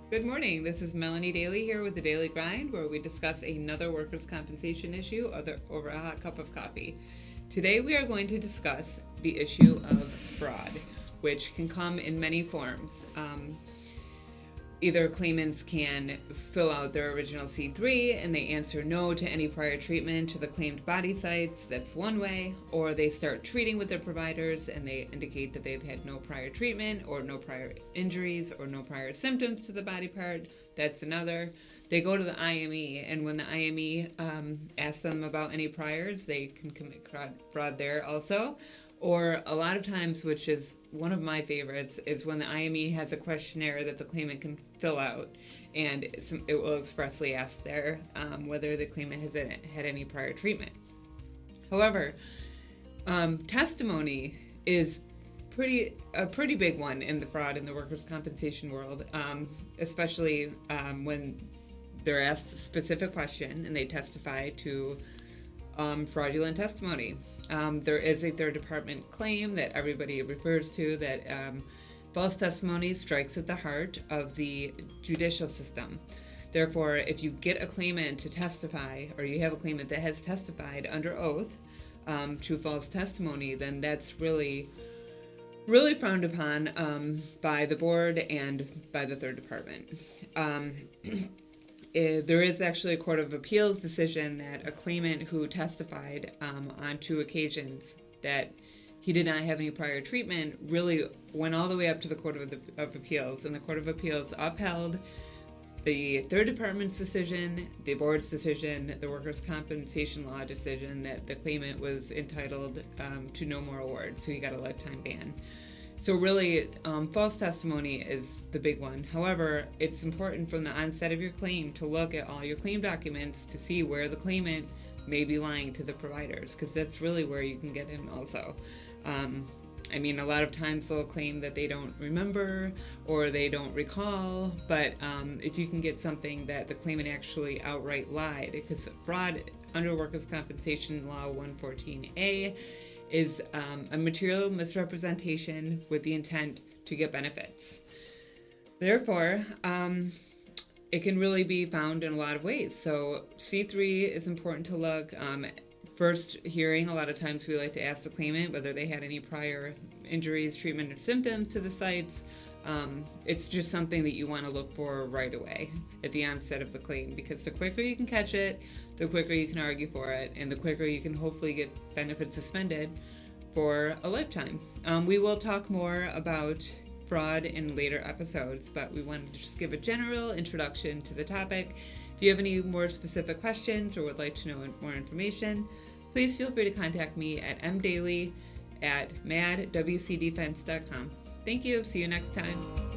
Good morning. This is Melanie Daly here with the Daily Grind, where we discuss another workers' compensation issue over a hot cup of coffee. Today we are going to discuss the issue of fraud, which can come in many forms. Either claimants can fill out their original C3 and they answer no to any prior treatment to the claimed body sites. That's one way. Or they start treating with their providers and they indicate that they've had no prior treatment or no prior injuries or no prior symptoms to the body part. That's another. They go to the IME, and when the IME asks them about any priors, they can commit fraud there also. Or a lot of times, which is one of my favorites, is when the IME has a questionnaire that the claimant can fill out, and it will expressly ask there whether the claimant has had any prior treatment. However, testimony is a pretty big one in the fraud in the workers' compensation world, especially when they're asked a specific question and they testify to fraudulent testimony. There is a third department claim that everybody refers to that false testimony strikes at the heart of the judicial system. Therefore, if you get a claimant to testify, or you have a claimant that has testified under oath to false testimony, then that's really frowned upon by the board and by the third department. There is actually a Court of Appeals decision that a claimant who testified on 2 occasions that he did not have any prior treatment really went all the way up to the Court of Appeals, and the Court of Appeals upheld the third department's decision, the board's decision, the workers' compensation law decision that the claimant was entitled to no more awards, so he got a lifetime ban. So really, false testimony is the big one. However, it's important from the onset of your claim to look at all your claim documents to see where the claimant may be lying to the providers, because that's really where you can get in also. A lot of times they'll claim that they don't remember or they don't recall, but if you can get something that the claimant actually outright lied, because fraud under Workers' Compensation Law 114A is a material misrepresentation with the intent to get benefits. Therefore, it can really be found in a lot of ways. So C3 is important to look. First hearing, a lot of times we like to ask the claimant whether they had any prior injuries, treatment, or symptoms to the sites. It's just something that you want to look for right away at the onset of the claim, because the quicker you can catch it, the quicker you can argue for it, and the quicker you can hopefully get benefits suspended for a lifetime. We will talk more about fraud in later episodes, but we wanted to just give a general introduction to the topic. If you have any more specific questions or would like to know more information, please feel free to contact me at mdaly@madwcdefense.com. Thank you. See you next time.